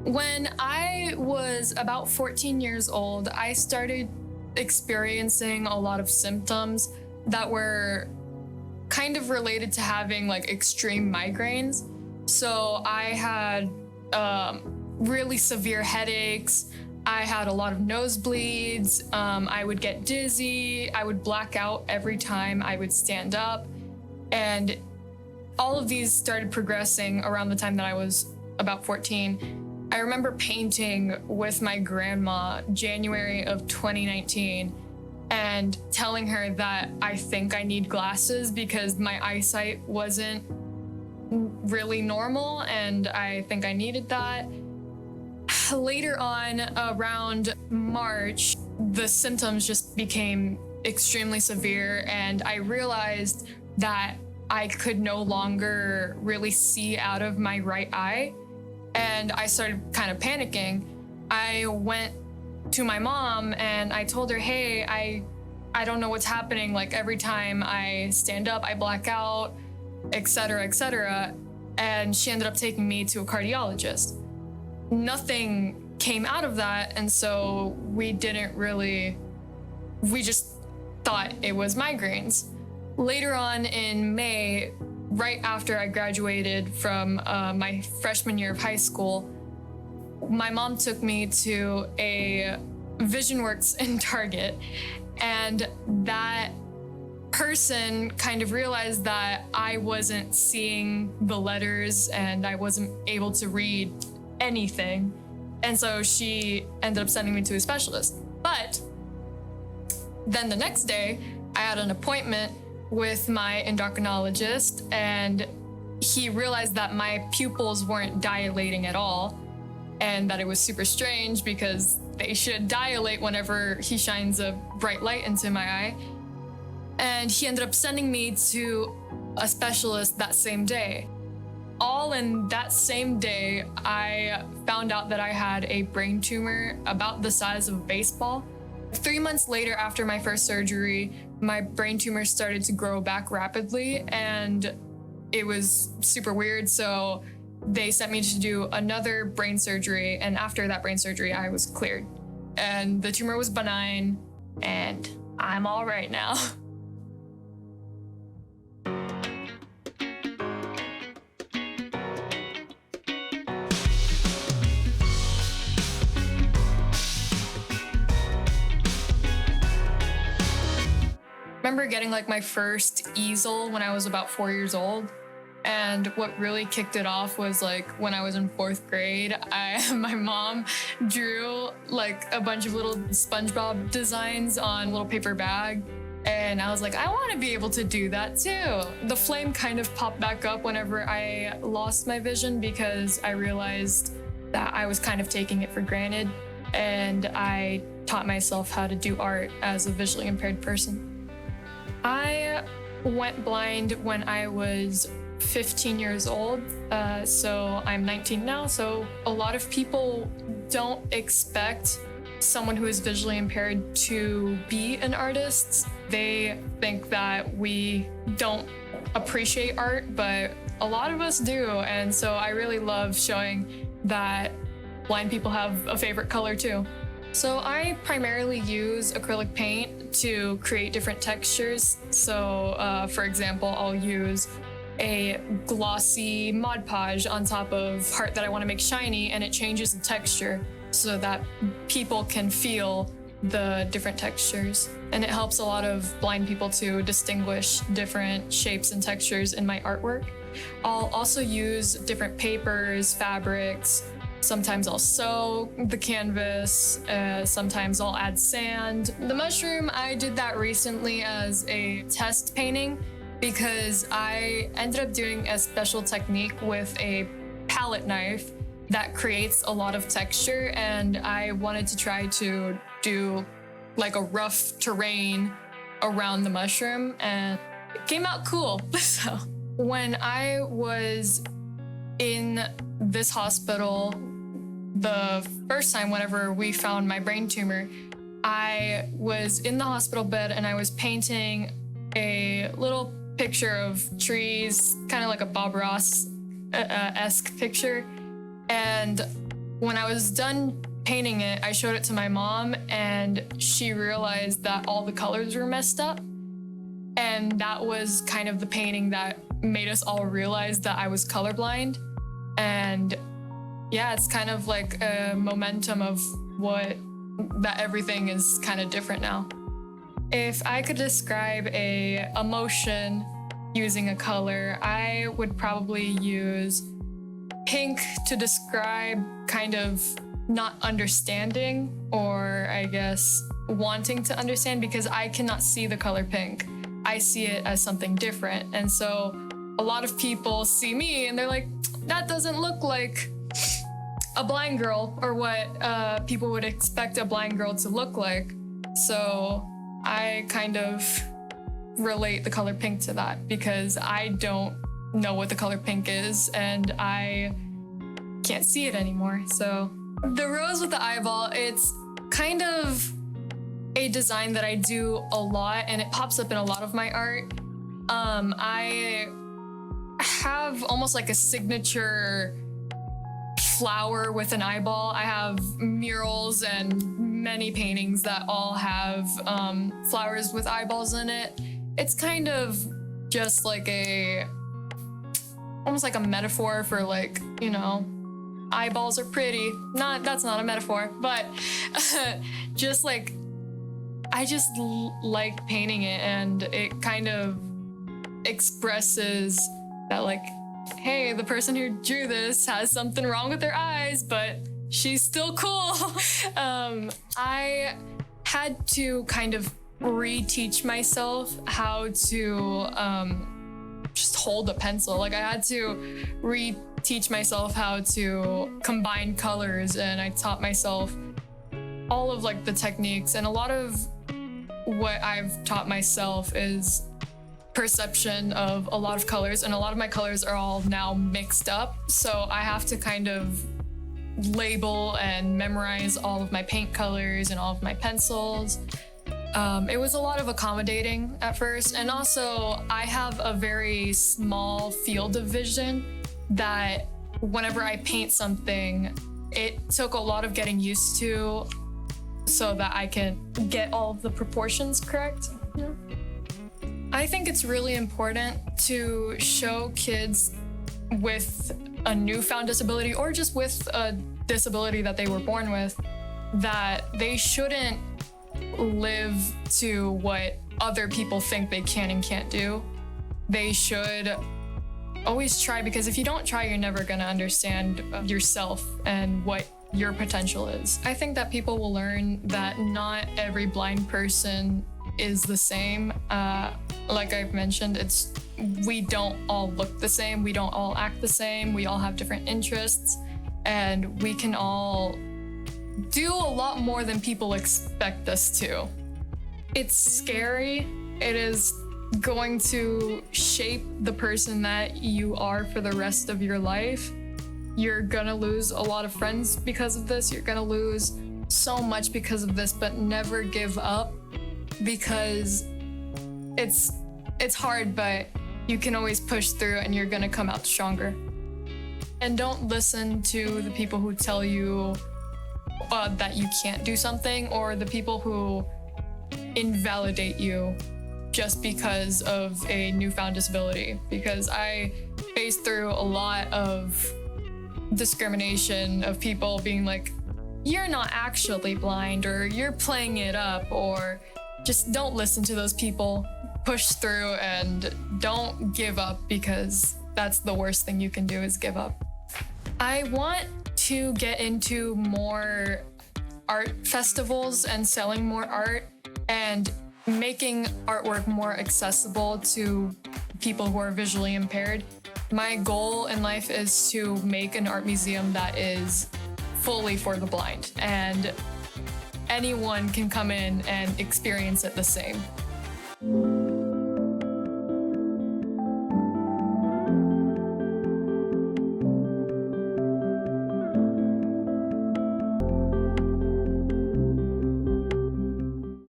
When I was about 14 years old, I started experiencing a lot of symptoms that were kind of related to having like extreme migraines. So I had really severe headaches. I had a lot of nosebleeds. I would get dizzy. I would black out every time I would stand up. And all of these started progressing around the time that I was about 14. I remember painting with my grandma January of 2019 and telling her that I think I need glasses because my eyesight wasn't really normal and I think I needed that. Later on, around March, the symptoms just became extremely severe and I realized that I could no longer really see out of my right eye. And I started kind of panicking. I went to my mom and I told her, hey, I don't know what's happening. Like every time I stand up, I black out, et cetera, et cetera. And she ended up taking me to a cardiologist. Nothing came out of that. And so we just thought it was migraines. Later on in May, right after I graduated from my freshman year of high school, my mom took me to a VisionWorks in Target, and that person kind of realized that I wasn't seeing the letters and I wasn't able to read anything. And so she ended up sending me to a specialist. But then the next day, I had an appointment with my endocrinologist, and he realized that my pupils weren't dilating at all, and that it was super strange because they should dilate whenever he shines a bright light into my eye. And he ended up sending me to a specialist that same day. All in that same day, I found out that I had a brain tumor about the size of a baseball. 3 months later, after my first surgery, my brain tumor started to grow back rapidly and it was super weird. So they sent me to do another brain surgery. And after that brain surgery, I was cleared. And the tumor was benign and I'm all right now. I remember getting like my first easel when I was about 4 years old. And what really kicked it off was like when I was in 4th grade, my mom drew like a bunch of little SpongeBob designs on a little paper bag. And I was like, I want to be able to do that too. The flame kind of popped back up whenever I lost my vision because I realized that I was kind of taking it for granted. And I taught myself how to do art as a visually impaired person. I went blind when I was 15 years old, so I'm 19 now, so a lot of people don't expect someone who is visually impaired to be an artist. They think that we don't appreciate art, but a lot of us do, and so I really love showing that blind people have a favorite color too. So I primarily use acrylic paint to create different textures. So for example, I'll use a glossy Mod Podge on top of art that I want to make shiny, and it changes the texture so that people can feel the different textures. And it helps a lot of blind people to distinguish different shapes and textures in my artwork. I'll also use different papers, fabrics. Sometimes I'll sew the canvas, sometimes I'll add sand. The mushroom, I did that recently as a test painting because I ended up doing a special technique with a palette knife that creates a lot of texture, and I wanted to try to do like a rough terrain around the mushroom, and it came out cool. So when I was in this hospital, the first time whenever we found my brain tumor, I was in the hospital bed and I was painting a little picture of trees, kind of like a Bob Ross-esque picture. And when I was done painting it, I showed it to my mom, and she realized that all the colors were messed up. And that was kind of the painting that made us all realize that I was colorblind. And yeah, it's kind of like a momentum of that everything is kind of different now. If I could describe a emotion using a color, I would probably use pink to describe kind of not understanding, or I guess wanting to understand, because I cannot see the color pink. I see it as something different. And so a lot of people see me and they're like, that doesn't look like a blind girl, or what people would expect a blind girl to look like. So I kind of relate the color pink to that, because I don't know what the color pink is and I can't see it anymore. So the rose with the eyeball, it's kind of a design that I do a lot, and it pops up in a lot of my art. I have almost like a signature flower with an eyeball. I have murals and many paintings that all have flowers with eyeballs in it. It's kind of just like almost like a metaphor for, like, you know, eyeballs are pretty. That's not a metaphor, but just like, I just like painting it, and it kind of expresses that, like, hey, the person who drew this has something wrong with their eyes, but she's still cool. I had to kind of reteach myself how to just hold a pencil. Like, I had to reteach myself how to combine colors, and I taught myself all of like the techniques, and a lot of what I've taught myself is perception of a lot of colors, and a lot of my colors are all now mixed up. So I have to kind of label and memorize all of my paint colors and all of my pencils. It was a lot of accommodating at first, and also I have a very small field of vision that whenever I paint something, it took a lot of getting used to so that I can get all of the proportions correct. Yeah. I think it's really important to show kids with a newfound disability, or just with a disability that they were born with, that they shouldn't live to what other people think they can and can't do. They should always try, because if you don't try, you're never gonna understand yourself and what your potential is. I think that people will learn that not every blind person is the same. Like I've mentioned, we don't all look the same, we don't all act the same, we all have different interests, and we can all do a lot more than people expect us to. It's scary. It is going to shape the person that you are for the rest of your life. You're gonna lose a lot of friends because of this. You're gonna lose so much because of this, but never give up, because it's hard, but you can always push through and you're gonna come out stronger. And don't listen to the people who tell you that you can't do something, or the people who invalidate you just because of a newfound disability, because I faced through a lot of discrimination of people being like, you're not actually blind, or you're playing it up, or just don't listen to those people. Push through and don't give up, because that's the worst thing you can do, is give up. I want to get into more art festivals and selling more art and making artwork more accessible to people who are visually impaired. My goal in life is to make an art museum that is fully for the blind, and anyone can come in and experience it the same.